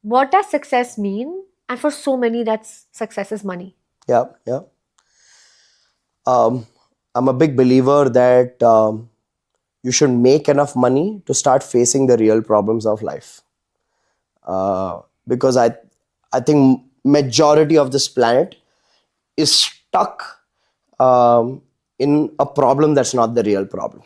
What does success mean? And for so many, that's success is money. Yeah, yeah. I'm a big believer that you should make enough money to start facing the real problems of life. Because I think majority of this planet is stuck in a problem that's not the real problem.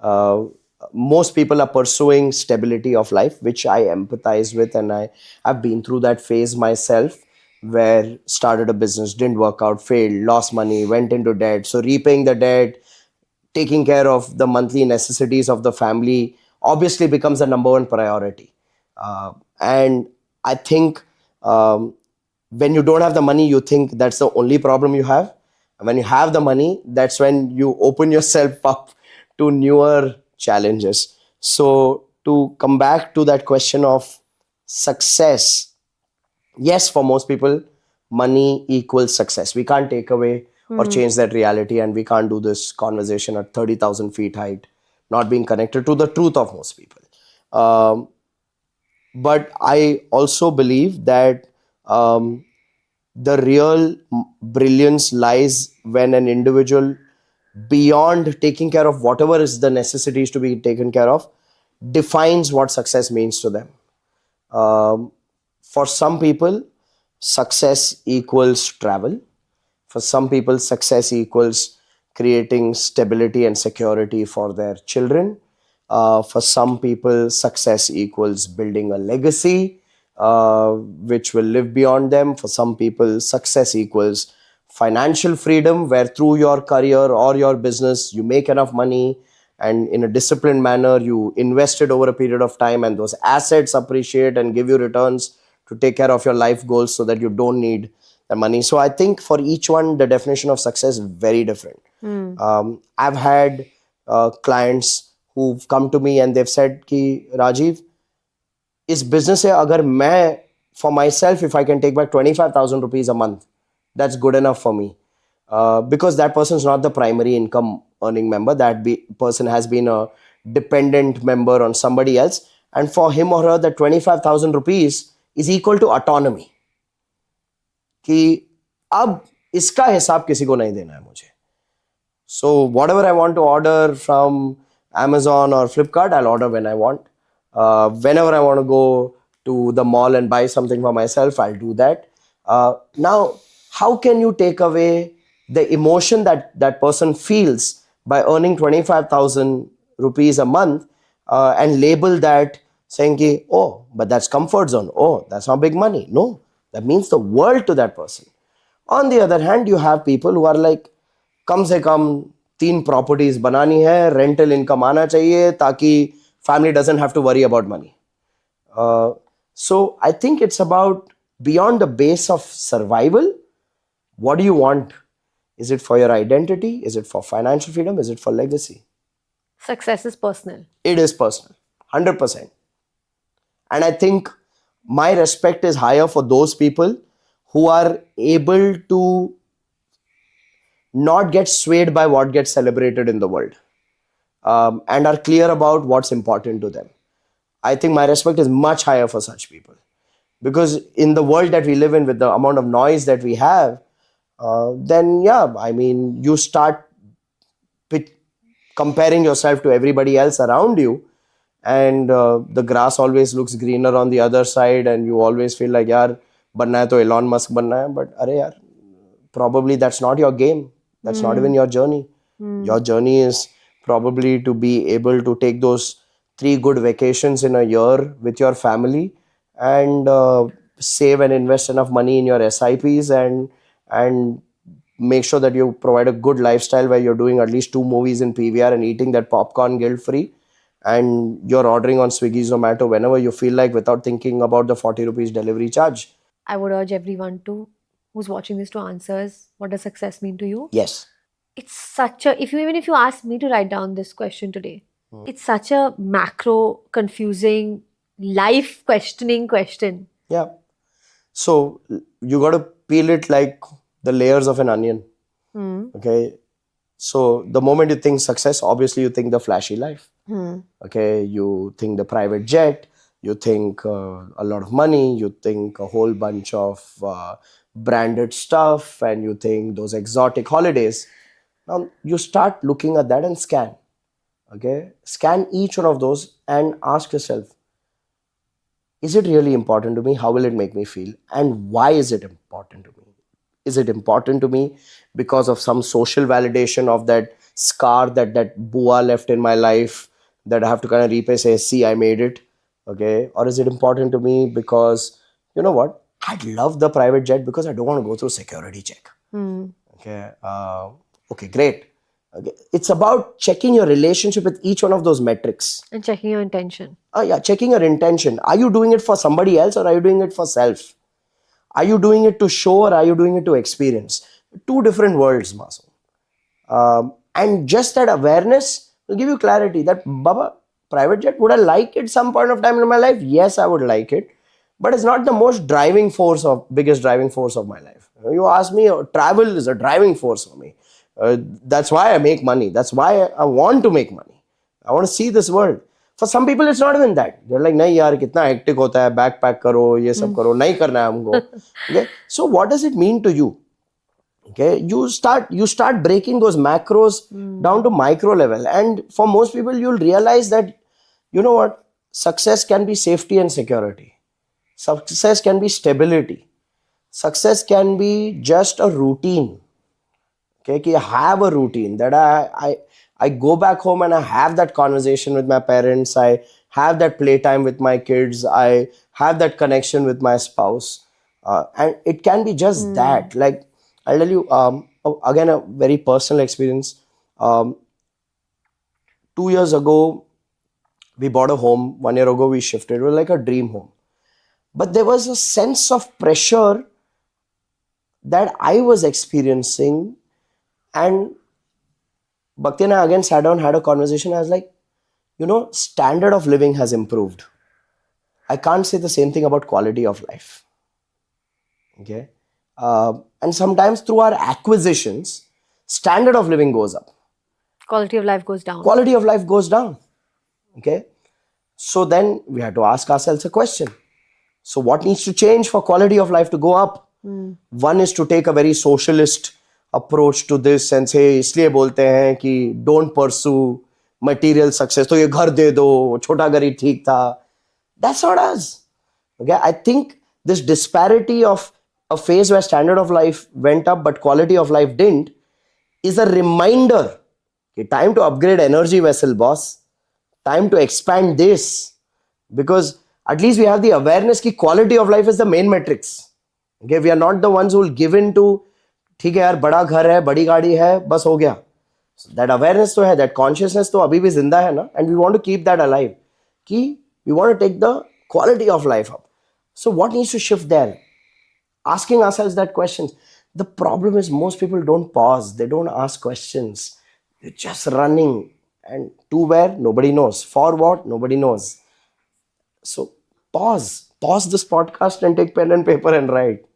Uh, Most people are pursuing stability of life, which I empathize with, and I've been through that phase myself, where started a business, didn't work out, failed, lost money, went into debt. So repaying the debt, taking care of the monthly necessities of the family obviously becomes the number one priority. And I think when you don't have the money, you think that's the only problem you have. And when you have the money, that's when you open yourself up to newer challenges. So, to come back to that question of success, yes, for most people, money equals success. We can't take away or change that reality, and we can't do this conversation at 30,000 feet height, not being connected to the truth of most people. Um, but I also believe that the real brilliance lies when an individual, beyond taking care of whatever is the necessities to be taken care of, defines what success means to them. Um, for some people, success equals travel. For some people, success equals creating stability and security for their children. For some people, success equals building a legacy which will live beyond them. For some people, success equals financial freedom, where through your career or your business, you make enough money and in a disciplined manner, you invest it over a period of time, and those assets appreciate and give you returns to take care of your life goals so that you don't need the money. So I think for each one, the definition of success is very different. I've had clients who've come to me and they've said कि Rajiv, इस business से अगर मैं for myself, if I can take back 25,000 rupees a month, that's good enough for me. Because that person is not the primary income earning member. Person has been a dependent member on somebody else. And for him or her, that 25,000 rupees is equal to autonomy. कि अब इसका हिसाब किसी को नहीं देना है मुझे. So whatever I want to order from Amazon or Flipkart, I'll order when I want. Whenever I want to go to the mall and buy something for myself, I'll do that. Now, how can you take away the emotion that that person feels by earning 25,000 rupees a month and label that saying, ki, oh, but that's comfort zone. Oh, that's not big money. No, that means the world to that person. On the other hand, you have people who are like, कम से कम 3 properties बनानी है, rental income आना चाहिए ताकि family doesn't have to worry about money. So I think it's about beyond the base of survival. What do you want? Is it for your identity? Is it for financial freedom? Is it for legacy? Success is personal. It is personal, 100%. And I think my respect is higher for those people who are able to not get swayed by what gets celebrated in the world, and are clear about what's important to them. I think my respect is much higher for such people, because in the world that we live in, with the amount of noise that we have, then yeah, I mean, you start comparing yourself to everybody else around you, and the grass always looks greener on the other side, and you always feel like, yaar, banna hai to Elon Musk banna hai, but are yaar, probably that's not your game. That's not even your journey. Your journey is probably to be able to take those 3 good vacations in a year with your family, and save and invest enough money in your SIPs, and make sure that you provide a good lifestyle where you're doing at least 2 movies in PVR and eating that popcorn guilt free, and you're ordering on Swiggy, Zomato whenever you feel like, without thinking about the 40 rupees delivery charge. I would urge everyone to who's watching this to answers. What does success mean to you? Yes. It's such a, if you even if you ask me to write down this question today, it's such a macro, confusing, life questioning question. Yeah. So you got to peel it like the layers of an onion. Okay. So the moment you think success, obviously you think the flashy life. Okay. You think the private jet, you think a lot of money, you think a whole bunch of branded stuff, and you think those exotic holidays. Now you start looking at that and scan. Okay, scan each one of those and ask yourself, is it really important to me? How will it make me feel? And why is it important to me? Is it important to me because of some social validation of that scar that Bua left in my life that I have to kind of repay, say, see, I made it? Okay. Or is it important to me because, you know what? I'd love the private jet because I don't want to go through security check. Okay. Okay, great. Okay. It's about checking your relationship with each one of those metrics. And checking your intention. Yeah, checking your intention. Are you doing it for somebody else or are you doing it for self? Are you doing it to show or are you doing it to experience? Two different worlds, Maso. And just that awareness will give you clarity that, Baba, private jet, would I like it some point of time in my life? Yes, I would like it. But it's not the biggest driving force of my life. You ask me, travel is a driving force for me. That's why I make money. That's why I want to make money. I want to see this world. For some people, it's not even that. They're like, nahi yaar, kitna hectic hota hai, backpack karo, ye sab karo, nahi karna hai humko. Okay? So what does it mean to you? Okay, you start breaking those macros down to micro level, and for most people you'll realize that, you know what, success can be safety and security, success can be stability, success can be just a routine. Okay, I have a routine that I go back home and I have that conversation with my parents, I have that playtime with my kids, I have that connection with my spouse, and it can be just that. Like, I'll tell you, again, a very personal experience. 2 years ago, we bought a home. 1 year ago, we shifted. It was like a dream home. But there was a sense of pressure that I was experiencing. And Bhakti and I again sat down, had a conversation. I was like, standard of living has improved. I can't say the same thing about quality of life. Okay. And sometimes through our acquisitions, standard of living goes up. Quality of life goes down. Quality of life goes down. Okay. So then we have to ask ourselves a question. So what needs to change for quality of life to go up? One is to take a very socialist approach to this and say, इसलिए बोलते हैं कि don't pursue material success. तो ये घर दे दो, छोटा घर ही ठीक था. That's not us. Okay. I think this disparity of a phase where standard of life went up but quality of life didn't is a reminder. Okay, time to upgrade energy vessel, boss. Time to expand this, because at least we have the awareness that quality of life is the main metrics. Okay, we are not the ones who will give in to, ठीक है यार, बड़ा घर है, बड़ी गाड़ी है, बस हो गया. So that awareness तो है, that consciousness तो अभी भी जिंदा है ना, and we want to keep that alive. कि we want to take the quality of life up. So what needs to shift there? Asking ourselves that questions. The problem is most people don't pause. They don't ask questions. They're just running. And to where? Nobody knows. For what? Nobody knows. So pause. Pause this podcast and take pen and paper and write.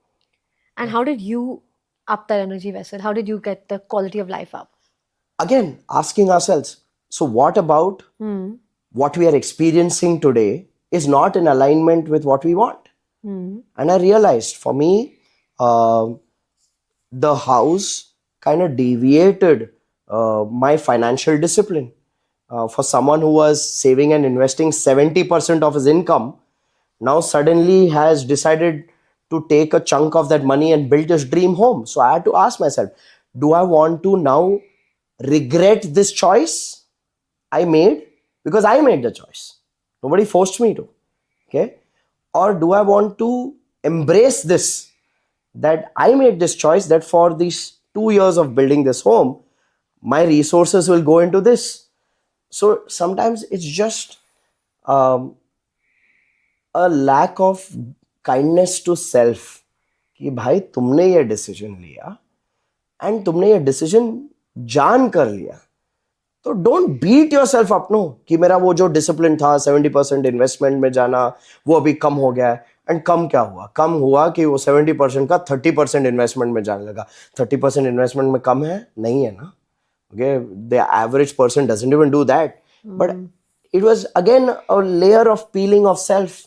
And how did you up that energy vessel? How did you get the quality of life up? Again, asking ourselves, so what about what we are experiencing today is not in alignment with what we want? And I realized for me, the house kind of deviated my financial discipline. For someone who was saving and investing 70% of his income, now suddenly has decided to take a chunk of that money and build his dream home. So I had to ask myself, do I want to now regret this choice I made? Because I made the choice. Nobody forced me to. Okay. Or do I want to embrace this, that I made this choice, that for these 2 years of building this home, my resources will go into this. So sometimes it's just a lack of kindness to self. कि भाई तुमने ये decision लिया and तुमने ये decision जान कर लिया, तो don't beat yourself up no कि मेरा वो जो डिसिप्लिन था 70% इन्वेस्टमेंट में जाना वो अभी कम हो गया है. एंड कम क्या हुआ? कम हुआ कि वो 70% का 30% इन्वेस्टमेंट में जाने लगा. 30% इन्वेस्टमेंट में कम है? नहीं है ना. Okay, the average person doesn't even do that. But it was again a layer of peeling of self.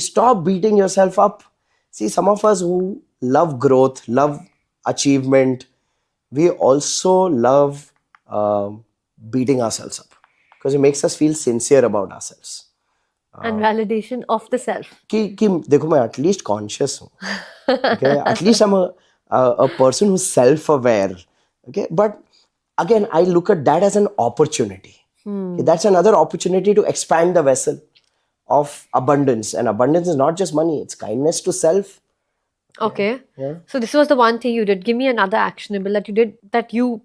Stop beating yourself up. See, some of us who love growth, love achievement, we also love beating ourselves up because it makes us feel sincere about ourselves. And validation of the self. कि देखो मैं at least conscious हूँ. Okay, at least I'm a person who's self-aware. Okay, but again, I look at that as an opportunity. Okay, that's another opportunity to expand the vessel of abundance. And abundance is not just money; it's kindness to self. Okay. Yeah. So this was the one thing you did. Give me another actionable that you did that you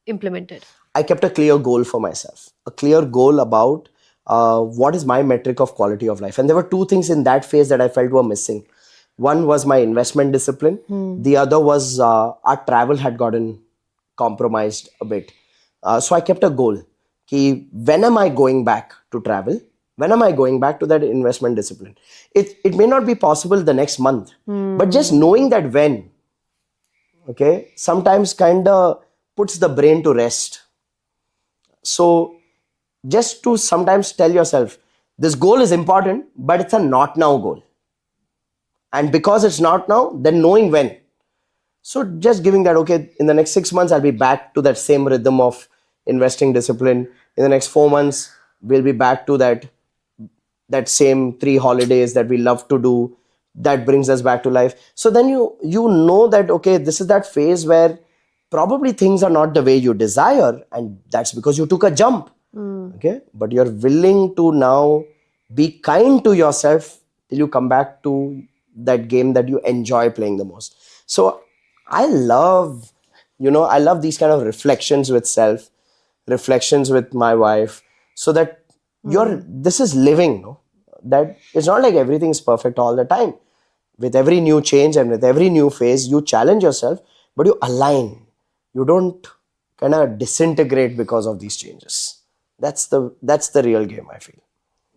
implemented. I kept a clear goal for myself, a clear goal about what is my metric of quality of life. And there were two things in that phase that I felt were missing. One was my investment discipline. The other was our travel had gotten compromised a bit. So I kept a goal. When am I going back to travel? When am I going back to that investment discipline? It may not be possible the next month, but just knowing that when, okay, sometimes kind of puts the brain to rest. So just to sometimes tell yourself, this goal is important, but it's a not now goal. And because it's not now, then knowing when. So just giving that, okay, in the next 6 months, I'll be back to that same rhythm of investing discipline. In the next 4 months, we'll be back to that same 3 holidays that we love to do. That brings us back to life. So then you know that, okay, this is that phase where probably things are not the way you desire, and that's because you took a jump. Okay, but you're willing to now be kind to yourself till you come back to that game that you enjoy playing the most. So I love, I love these kind of reflections with self, reflections with my wife, so that this is living, no? That it's not like everything's perfect all the time. With every new change and with every new phase, you challenge yourself, but you align. You don't kind of disintegrate because of these changes. That's the real game, I feel.